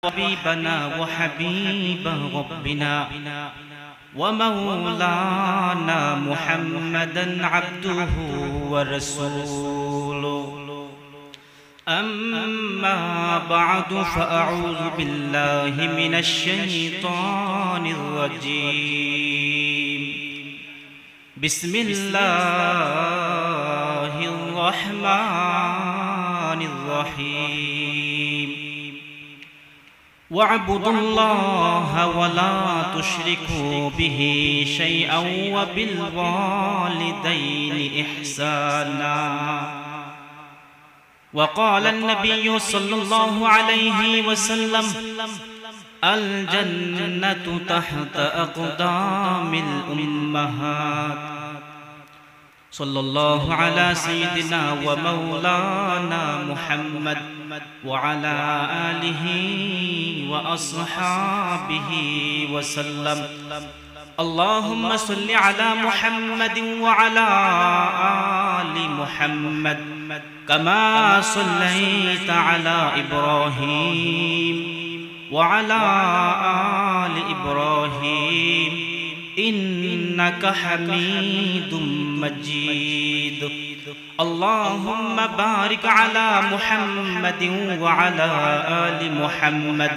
حبيبنا وحبيب ربنا ومولانا محمدا عبده ورسوله أما بعد فأعوذ بالله من الشيطان الرجيم بسم الله الرحمن الرحيم واعبدوا الله ولا تشركوا به شيئا وبالوالدين إحسانا وقال النبي صلى الله عليه وسلم الجنة تحت أقدام الأمهات صلى الله على سيدنا ومولانا محمد وعلى آله وأصحابه وسلم اللهم صل على محمد وعلى آل محمد كما صليت على إبراهيم وعلى آل إبراهيم إنك حميد مجيد اللهم بارك على محمد وعلى آل محمد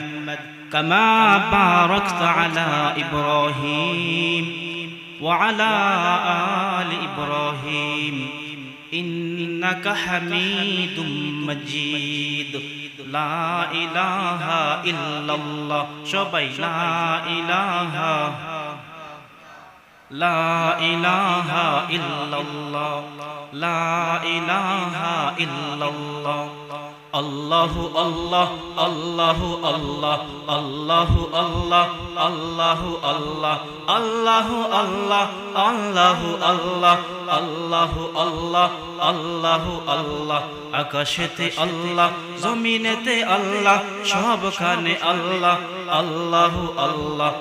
كما باركت على إبراهيم وعلى آل إبراهيم إنك حميد مجيد لا إله إلا الله شبي لا إله إلا الله لا إله إلا الله الله الله الله الله الله الله الله الله الله الله الله الله الله الله الله الله আকাশেতে আল্লাহ জমিনেতে আল্লাহ সবখানে আল্লাহ আল্লাহু আল্লাহ